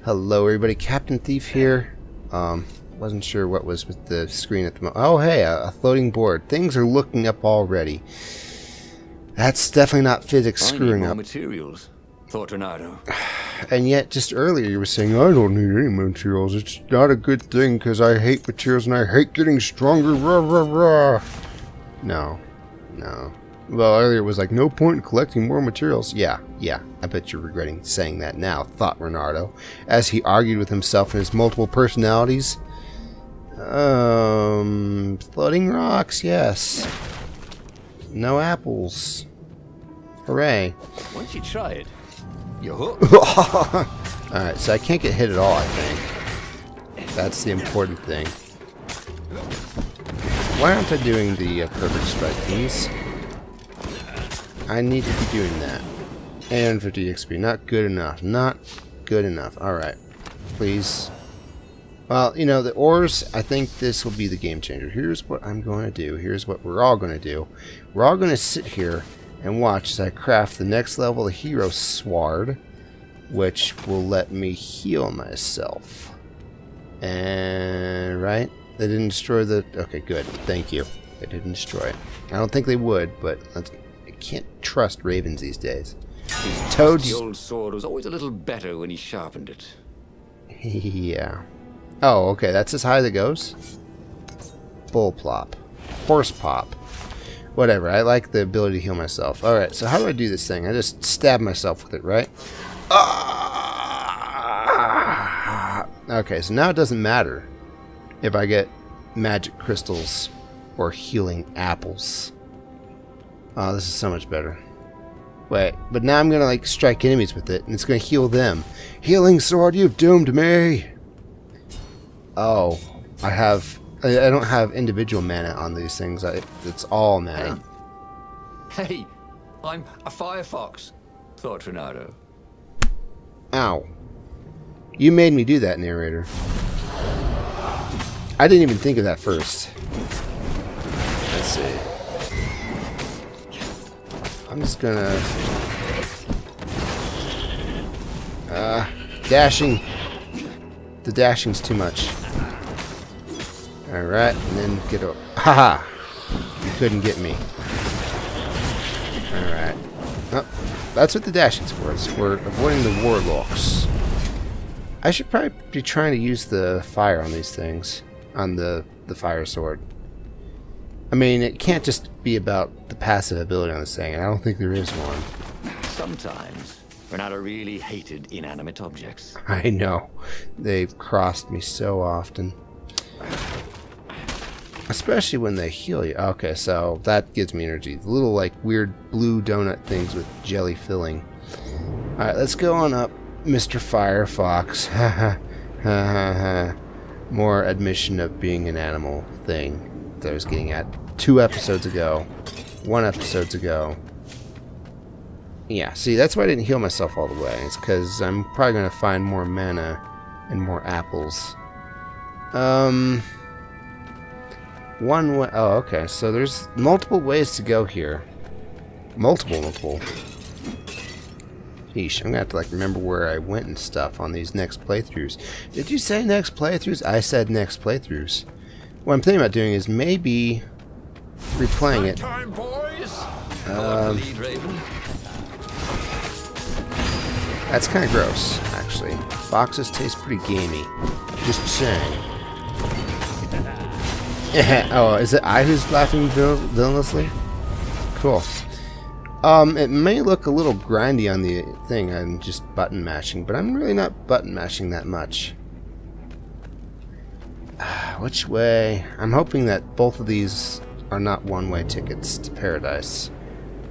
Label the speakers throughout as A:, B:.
A: Hello everybody, Captain Thief here. Wasn't sure what was with the screen at the moment. Oh hey, a floating board. Things are looking up already. That's definitely not physics screwing up.
B: Materials, thought Renato.
A: And yet, just earlier you were saying, I don't need any materials. It's not a good thing because I hate materials and I hate getting stronger. Rah, rah, rah. No. Well, earlier it was like, no point in collecting more materials. Yeah. I bet you're regretting saying that now, thought Renato, as he argued with himself in his multiple personalities. Floating rocks, yes. No apples. Hooray.
B: Once you try it, you're hooked.
A: Alright, so I can't get hit at all, I think. That's the important thing. Why aren't I doing the perfect strike, please? I need to be doing that. And 50 XP. Not good enough. Not good enough. Alright. Please. Well, you know, the ores, I think this will be the game changer. Here's what I'm going to do. Here's what we're all going to do. We're all going to sit here and watch as I craft the next level of Hero Sword, which will let me heal myself. And, right? They didn't destroy the... Okay, good. Thank you. They didn't destroy it. I don't think they would, but I can't trust ravens these days. Toads...
B: The old sword was always a little better when he sharpened it.
A: Yeah. Oh, okay. That's as high as it goes? Bull plop. Horse pop. Whatever. I like the ability to heal myself. Alright, so how do I do this thing? I just stab myself with it, right? Okay, so now it doesn't matter if I get magic crystals or healing apples. Oh, this is so much better. Wait, but now I'm gonna like strike enemies with it and it's gonna heal them. Healing sword, you've doomed me! Oh, I don't have individual mana on these things. It's all mana.
B: Hey, I'm a firefox, thought Renato.
A: Ow. You made me do that, narrator. I didn't even think of that first. Let's see. I'm just gonna... dashing. The dashing's too much. Alright, and then get over. Haha! You couldn't get me. Alright. Oh, that's what the dashing's for. It's for avoiding the warlocks. I should probably be trying to use the fire on these things. On the fire sword. I mean, it can't just be about the passive ability on this thing. I don't think there is one.
B: Sometimes, Renato really hated inanimate objects.
A: I know. They've crossed me so often. Especially when they heal you. Okay, so that gives me energy. The little, like, weird blue donut things with jelly filling. Alright, let's go on up, Mr. Firefox. Ha ha ha. More admission of being an animal thing that I was getting at 2 episodes ago. 1 episode ago. Yeah, see, that's why I didn't heal myself all the way. It's because I'm probably going to find more mana and more apples. One way... Oh, okay. So there's multiple ways to go here. Multiple. Yeesh, I'm going to have to, like, remember where I went and stuff on these next playthroughs. Did you say next playthroughs? I said next playthroughs. What I'm thinking about doing is maybe replaying it.
B: Time, boys.
A: That's kind of gross, actually. Foxes taste pretty gamey. Just saying. Oh, is it I who's laughing villainously? Cool. It may look a little grindy on the thing. I'm just button mashing, but I'm really not button mashing that much. Which way? I'm hoping that both of these are not one-way tickets to paradise.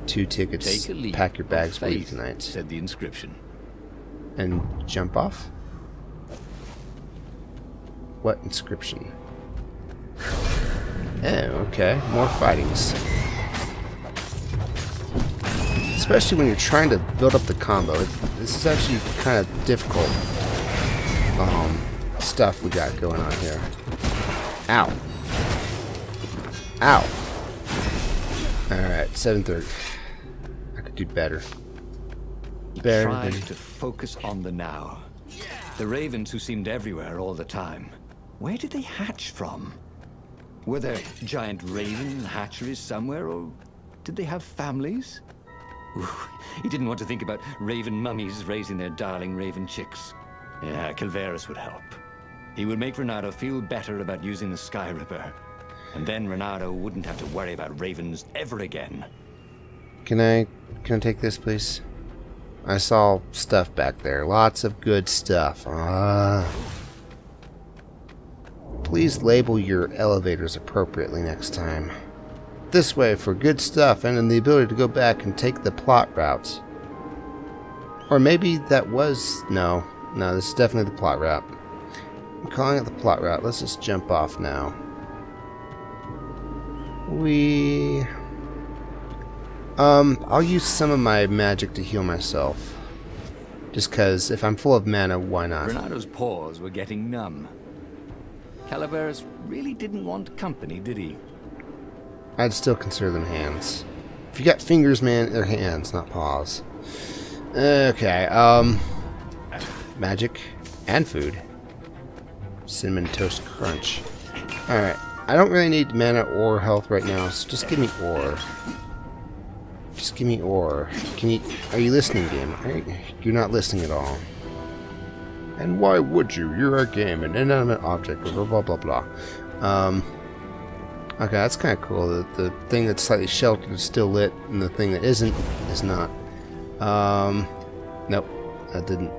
A: 2 tickets.
B: Take a leap
A: Pack your bags
B: of
A: for you
B: faith,
A: tonight.
B: said the inscription.
A: And jump off? What inscription? Oh, okay. More fightings. Especially when you're trying to build up the combo. This is actually kind of difficult stuff we got going on here. Ow. Ow. Alright, 7:30. I could do better.
B: Try to focus on the now. The ravens who seemed everywhere all the time, where did they hatch from? Were there giant raven hatcheries somewhere, or did they have families? Ooh, he didn't want to think about raven mummies raising their darling raven chicks. Yeah, Calvaris would help. He would make Renato feel better about using the Sky Ripper. And then Renato wouldn't have to worry about ravens ever again.
A: Can I take this, please? I saw stuff back there. Lots of good stuff. Please label your elevators appropriately next time. This way for good stuff and in the ability to go back and take the plot routes. Or maybe that was... No, this is definitely the plot route. I'm calling it the plot route. Let's just jump off now. I'll use some of my magic to heal myself. Just because if I'm full of mana, why not?
B: Renato's paws were getting numb. Calaveras really didn't want company, did he?
A: I'd still consider them hands. If you got fingers, man, they're hands, not paws. Okay, magic and food. Cinnamon Toast Crunch. Alright, I don't really need mana or health right now, so just give me ore. Just give me ore. Are you listening, game? You're not listening at all. And why would you? You're a game, an inanimate object, blah blah blah blah. Okay, that's kind of cool. The thing that's slightly sheltered is still lit, and the thing that isn't is not. Nope, that didn't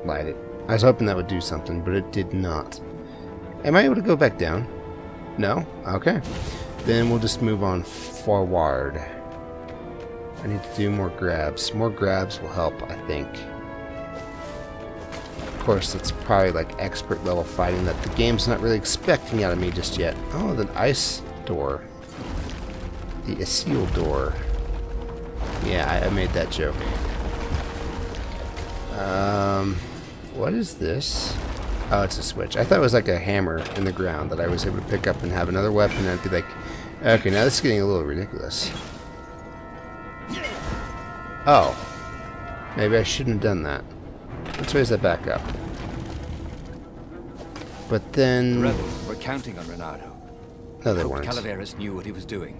A: light it. I was hoping that would do something, but it did not. Am I able to go back down? No? Okay. Then we'll just move on forward. I need to do more grabs. More grabs will help, I think. Of course, that's probably like expert level fighting that the game's not really expecting out of me just yet. Oh, the ice door. The Isil door. Yeah, I made that joke. What is this? Oh, it's a switch. I thought it was like a hammer in the ground that I was able to pick up and have another weapon and I'd be like, okay, now this is getting a little ridiculous. Oh. Maybe I shouldn't have done that. Let's raise that back up. But then...
B: The rebels were counting on Renato.
A: No, they weren't.
B: Calaveras knew what he was doing.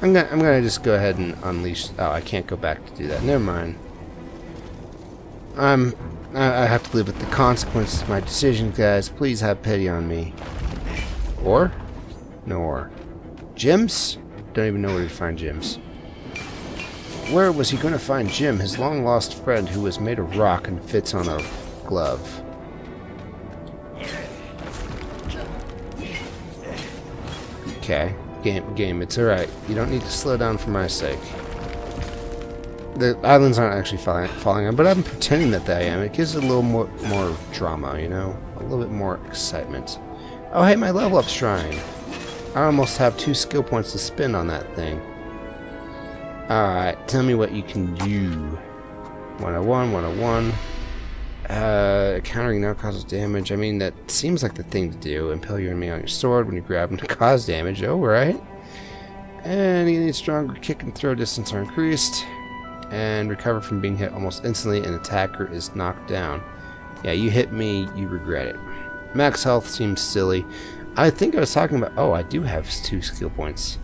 A: I'm gonna just go ahead and unleash... Oh, I can't go back to do that. Never mind. I have to live with the consequences of my decision, guys. Please have pity on me. Or? No or. Gems? Don't even know where to find gems. Where was he going to find Jim, his long-lost friend who was made of rock and fits on a glove? Okay. Game, it's alright. You don't need to slow down for my sake. The islands aren't actually falling on, but I'm pretending that I am. It gives it a little more drama, you know? A little bit more excitement. Oh, hey, my level up shrine. I almost have 2 skill points to spend on that thing. Alright, tell me what you can do. 101. Countering now causes damage. I mean, that seems like the thing to do. Impale your enemy on your sword when you grab them to cause damage. Oh, right. And you need stronger kick and throw distance are increased. And recover from being hit almost instantly. An attacker is knocked down. Yeah, you hit me, you regret it. Max health seems silly. I think I was talking about... Oh, I do have 2 skill points.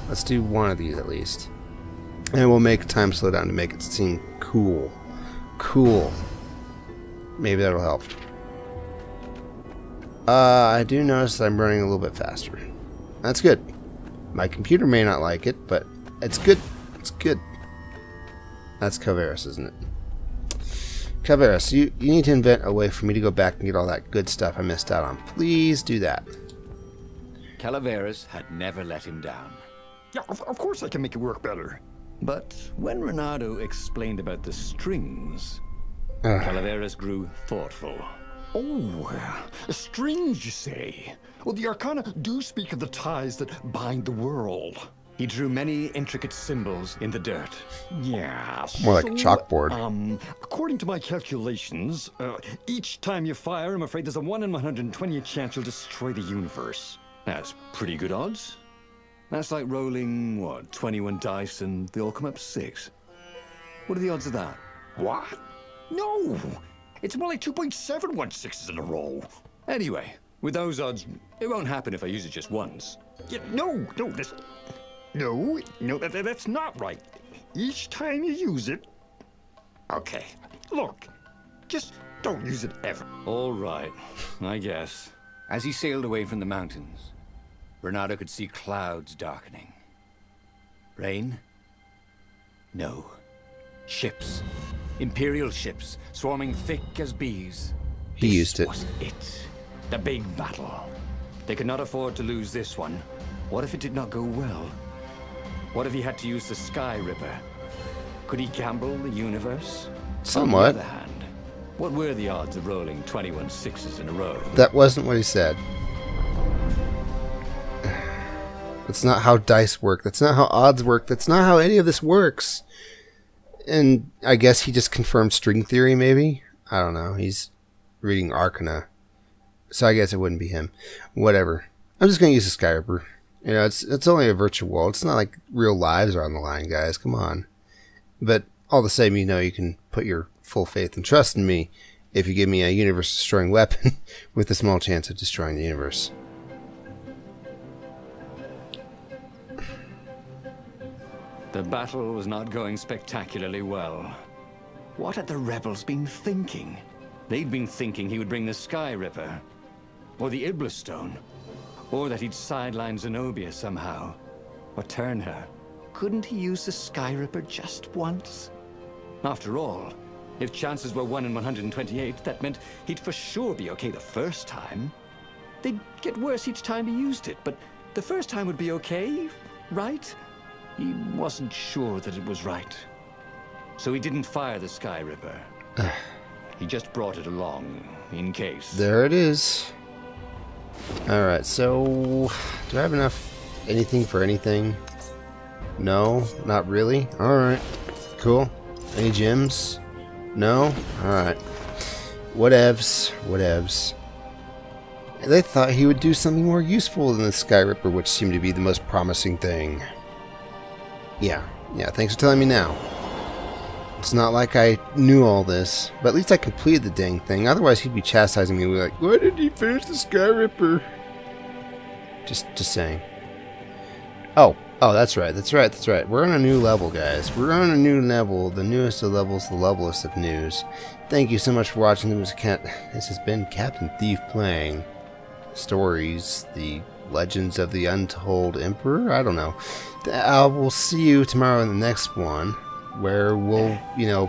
A: Let's do one of these at least. And we'll make time slow down to make it seem cool. Cool. Maybe that'll help. I do notice that I'm running a little bit faster. That's good. My computer may not like it, but it's good. It's good. That's Calaveras, isn't it? Calaveras, you need to invent a way for me to go back and get all that good stuff I missed out on. Please do that.
B: Calaveras had never let him down.
C: Yeah, of course I can make it work better.
B: But when Renato explained about the strings, Calaveras grew thoughtful.
C: Oh, strings, you say? Well, the Arcana do speak of the ties that bind the world.
B: He drew many intricate symbols in the dirt.
C: Yeah.
A: More like a chalkboard.
C: According to my calculations, each time you fire, I'm afraid there's a 1 in 120 chance you'll destroy the universe.
B: That's pretty good odds. That's like rolling, what, 21 dice and they all come up 6. What are the odds of that?
C: What? No! It's more like 2.716s in a row.
B: Anyway, with those odds, it won't happen if I use it just once.
C: Yeah, that's not right. Each time you use it... Okay, look, just don't use it ever.
B: All right, I guess. As he sailed away from the mountains, Renato could see clouds darkening. Rain? No. Ships. Imperial ships, swarming thick as bees.
A: He used it.
B: Was it. The big battle. They could not afford to lose this one. What if it did not go well? What if he had to use the Sky Ripper? Could he gamble the universe?
A: Somewhat.
B: On the other hand, what were the odds of rolling 21 sixes in a row?
A: That wasn't what he said. That's not how dice work. That's not how odds work. That's not how any of this works. And I guess he just confirmed string theory, maybe? I don't know. He's reading Arcana. So I guess it wouldn't be him. Whatever. I'm just going to use the Skyripper. You know, it's only a virtual world. It's not like real lives are on the line, guys. Come on. But all the same, you know you can put your full faith and trust in me if you give me a universe-destroying weapon with a small chance of destroying the universe.
B: The battle was not going spectacularly well. What had the rebels been thinking? They'd been thinking he would bring the Sky Ripper, or the Iblis Stone, or that he'd sideline Zenobia somehow, or turn her. Couldn't he use the Sky Ripper just once? After all, if chances were 1 in 128, that meant he'd for sure be okay the first time. They'd get worse each time he used it, but the first time would be okay, right? He wasn't sure that it was right. So he didn't fire the Sky Ripper. He just brought it along, in case.
A: There it is. Alright, so... do I have enough anything for anything? No, not really. Alright, cool. Any gems? No? Alright. Whatevs. Whatevs. They thought he would do something more useful than the Sky Ripper, which seemed to be the most promising thing. Yeah, thanks for telling me now. It's not like I knew all this, but at least I completed the dang thing. Otherwise, he'd be chastising me like, why did he finish the Sky Ripper? Just saying. Oh, that's right. We're on a new level, guys. We're on a new level, the newest of levels, the levelest of news. Thank you so much for watching. This has been Captain Thief playing Stories, the Legends of the Untold Emperor? I don't know. We'll see you tomorrow in the next one, where we'll,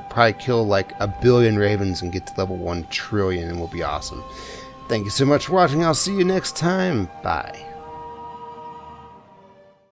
A: probably kill like 1 billion ravens and get to level 1 trillion, and we'll be awesome. Thank you so much for watching. I'll see you next time. Bye.